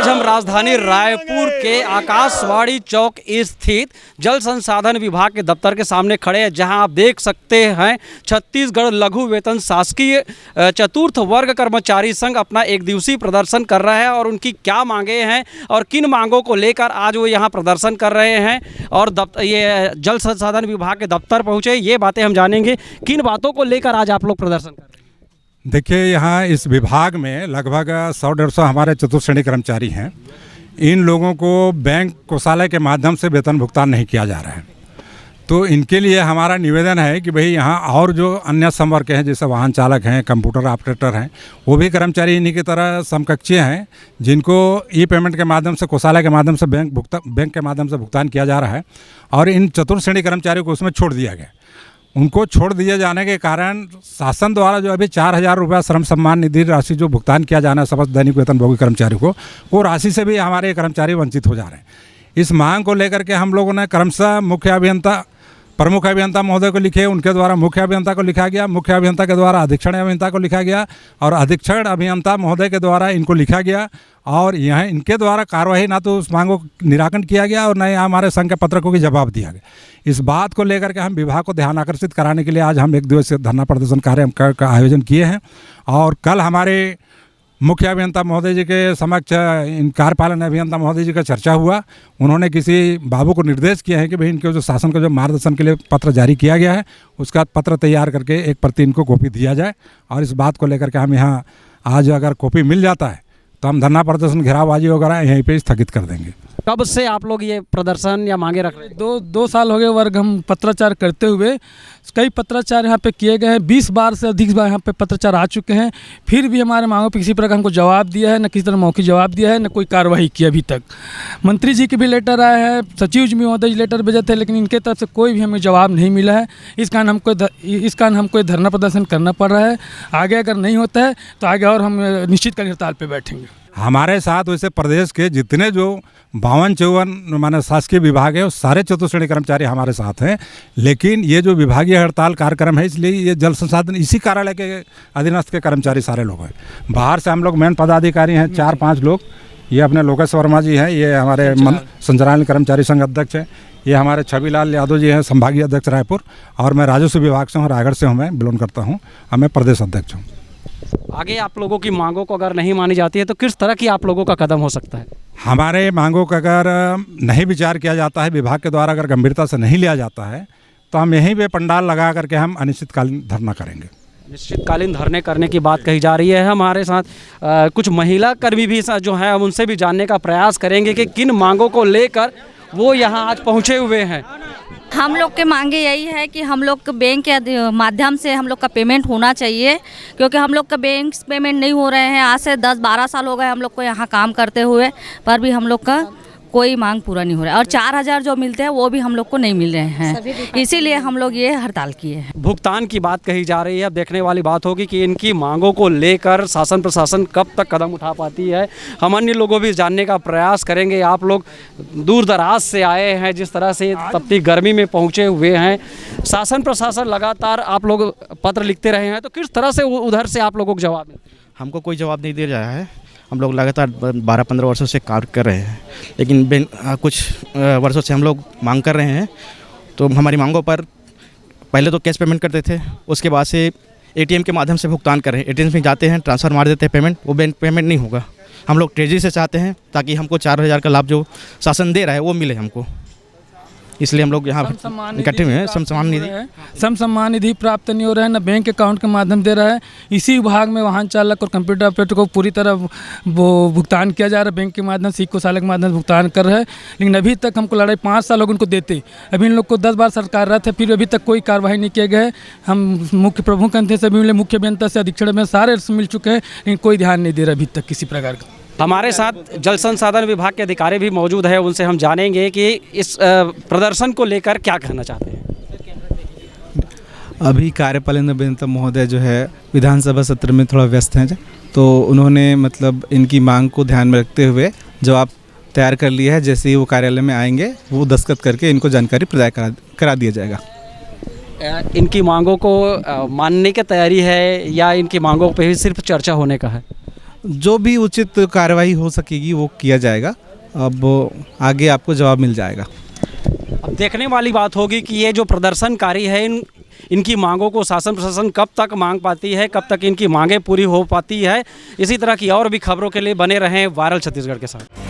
हम राजधानी रायपुर के आकाशवाणी चौक स्थित जल संसाधन विभाग के दफ्तर के सामने खड़े हैं, जहां आप देख सकते हैं छत्तीसगढ़ लघु वेतन शासकीय चतुर्थ वर्ग कर्मचारी संघ अपना एक दिवसीय प्रदर्शन कर रहा है और उनकी क्या मांगे हैं और किन मांगों को लेकर आज वो यहां प्रदर्शन कर रहे हैं और ये जल संसाधन विभाग के दफ्तर पहुंचे, ये बातें हम जानेंगे। किन बातों को लेकर आज आप लोग प्रदर्शन कर रहे हैं? देखिए, यहाँ इस विभाग में लगभग 100-150 हमारे चतुर्थ श्रेणी कर्मचारी हैं। इन लोगों को बैंक कोषालय के माध्यम से वेतन भुगतान नहीं किया जा रहा है, तो इनके लिए हमारा निवेदन है कि भाई यहाँ और जो अन्य संवर्ग हैं, जैसे वाहन चालक हैं, कंप्यूटर ऑपरेटर हैं, वो भी कर्मचारी इन्हीं की तरह समकक्षीय हैं, जिनको ई पेमेंट के माध्यम से कोषालय के माध्यम से बैंक के माध्यम से भुगतान किया जा रहा है और इन चतुर्थ श्रेणी कर्मचारियों को उसमें छोड़ दिया गया। उनको छोड़ दिए जाने के कारण शासन द्वारा जो अभी 4,000 रुपया श्रम सम्मान निधि राशि जो भुगतान किया जाना है समस्त दैनिक वेतनभोगी कर्मचारियों को, वो राशि से भी हमारे कर्मचारी वंचित हो जा रहे हैं। इस मांग को लेकर के हम लोगों ने क्रमशः प्रमुख अभियंता महोदय को लिखे, उनके द्वारा मुख्य अभियंता को लिखा गया, मुख्य अभियंता के द्वारा अधीक्षण अभियंता को लिखा गया और अधीक्षण अभियंता महोदय के द्वारा इनको लिखा गया और यहाँ इनके द्वारा कार्रवाई ना तो उस मांगों को निराकरण किया गया और न ही हमारे संघ के पत्रकों की जवाब दिया गया। इस बात को लेकर के हम विभाग को ध्यान आकर्षित कराने के लिए आज हम एक दिवसीय धरना प्रदर्शन कार्यक्रम का आयोजन किए हैं और कल हमारे मुख्य अभियंता महोदय जी के समक्ष इन कार्यपालन अभियंता महोदय जी का चर्चा हुआ। उन्होंने किसी बाबू को निर्देश किया है कि भाई इनके जो शासन का जो मार्गदर्शन के लिए पत्र जारी किया गया है उसका पत्र तैयार करके एक प्रति इनको कॉपी दिया जाए और इस बात को लेकर के हम यहाँ आज अगर कॉपी मिल जाता है तो हम धरना प्रदर्शन घेरावबाजी वगैरह यहीं पे स्थगित कर देंगे। कब से आप लोग ये प्रदर्शन या मांगे रख रहे हैं? दो साल हो गए वर्ग हम पत्राचार करते हुए। कई पत्राचार यहाँ पे किए गए हैं, 20 बार से अधिक बार यहाँ पे पत्राचार आ चुके हैं, फिर भी हमारे मांगों पे किसी प्रकार हमको जवाब दिया है, न किसी तरह मौखिक जवाब दिया है, न कोई कार्रवाई की अभी तक। मंत्री जी के भी लेटर आए हैं, सचिव जी महोदय लेटर भेजे थे, लेकिन इनके तरफ से कोई भी हमें जवाब नहीं मिला है। इस कारण हमको धरना प्रदर्शन करना पड़ रहा है। आगे अगर नहीं होता है तो आगे और हम निश्चित हड़ताल पर बैठेंगे। हमारे साथ वैसे प्रदेश के जितने जो 52-54 माने शासकीय विभाग है, वो सारे चतुर्थ श्रेणी कर्मचारी हमारे साथ हैं, लेकिन ये जो विभागीय हड़ताल कार्यक्रम है इसलिए ये जल संसाधन इसी कार्यालय के अधीनस्थ के कर्मचारी सारे लोग हैं। बाहर से हम लोग मेन पदाधिकारी हैं 4-5 लोग। ये अपने लोकेश वर्मा जी हैं, ये हमारे संचालन कर्मचारी संघ अध्यक्ष हैं। ये हमारे छविलाल यादव जी हैं, संभागीय अध्यक्ष रायपुर, और मैं राजस्व विभाग से हूँ, रायगढ़ से हूँ, मैं बिलोंग करता हूँ, मैं प्रदेश अध्यक्ष हूँ। आगे आप लोगों की मांगों को अगर नहीं मानी जाती है तो किस तरह की आप लोगों का कदम हो सकता है? हमारे मांगों का अगर नहीं विचार किया जाता है, विभाग के द्वारा अगर गंभीरता से नहीं लिया जाता है, तो हम यहीं पे पंडाल लगा करके हम अनिश्चितकालीन धरना करेंगे। निश्चितकालीन धरने करने की बात कही जा रही है। हमारे साथ कुछ महिला कर्मी भी जो हैं, हम उनसे भी जानने का प्रयास करेंगे कि किन मांगों को लेकर वो यहाँ आज पहुँचे हुए हैं। हम लोग के मांगे यही है कि हम लोग के बैंक के माध्यम से हम लोग का पेमेंट होना चाहिए, क्योंकि हम लोग का बैंक पेमेंट नहीं हो रहे हैं। आज से 10-12 साल हो गए हम लोग को यहाँ काम करते हुए, पर भी हम लोग का कोई मांग पूरा नहीं हो रहा है और 4,000 जो मिलते हैं वो भी हम लोग को नहीं मिल रहे हैं, इसीलिए हम लोग ये हड़ताल किए हैं। भुगतान की बात कही जा रही है। अब देखने वाली बात होगी कि इनकी मांगों को लेकर शासन प्रशासन कब तक कदम उठा पाती है। हम अन्य लोगों भी जानने का प्रयास करेंगे। आप लोग दूर दराज से आए हैं, जिस तरह से तपती गर्मी में पहुँचे हुए हैं, शासन प्रशासन लगातार आप लोग पत्र लिखते रहे हैं, तो किस तरह से उधर से आप लोगों को जवाब मिलता है? हमको कोई जवाब नहीं दे रहा है। हम लोग लगातार 12-15 वर्षों से कार्य कर रहे हैं, लेकिन कुछ वर्षों से हम लोग मांग कर रहे हैं। तो हमारी मांगों पर पहले तो कैश पेमेंट करते थे, उसके बाद से एटीएम के माध्यम से भुगतान कर रहे हैं। एटीएम में जाते हैं, ट्रांसफ़र मार देते हैं पेमेंट, वो बैंक पेमेंट नहीं होगा। हम लोग ट्रेजरी से चाहते हैं ताकि हमको 4,000 का लाभ जो शासन दे रहा है वो मिले हमको, इसलिए हम लोग यहाँ इकट्ठे हुए हैं। सम सम्मान निधि प्राप्त नहीं हो रहा है, न बैंक अकाउंट के माध्यम दे रहा है। इसी विभाग में वाहन चालक और कंप्यूटर ऑपरेटर को पूरी तरह वो भुगतान किया जा रहा है, बैंक के माध्यम से, कोषालय के माध्यम से भुगतान कर रहा है, लेकिन अभी तक हमको लड़ाई 5 साल लोग उनको देते, अभी इन लोग को 10 बार सरकार रहा था, फिर अभी तक कोई कार्रवाई नहीं किया गया है। हम मुख्य प्रमुख से भी मिले, मुख्य अभियंता से, अधीक्षण में सारे मिल चुके हैं, लेकिन कोई ध्यान नहीं दे रहा अभी तक किसी प्रकार का। हमारे साथ जल संसाधन विभाग के अधिकारी भी मौजूद है, उनसे हम जानेंगे कि इस प्रदर्शन को लेकर क्या कहना चाहते हैं। अभी कार्यपालन अभियंता महोदय जो है विधानसभा सत्र में थोड़ा व्यस्त हैं, तो उन्होंने मतलब इनकी मांग को ध्यान में रखते हुए जवाब तैयार कर लिया है। जैसे ही वो कार्यालय में आएंगे वो दस्तखत करके इनको जानकारी प्रदान करा दिया जाएगा। इनकी मांगों को मानने की तैयारी है या इनकी मांगों पर ही सिर्फ चर्चा होने का है? जो भी उचित कार्रवाई हो सकेगी वो किया जाएगा। अब आगे आपको जवाब मिल जाएगा। अब देखने वाली बात होगी कि ये जो प्रदर्शनकारी है इनकी मांगों को शासन प्रशासन कब तक मांग पाती है, कब तक इनकी मांगें पूरी हो पाती है। इसी तरह की और भी खबरों के लिए बने रहें वायरल छत्तीसगढ़ के साथ।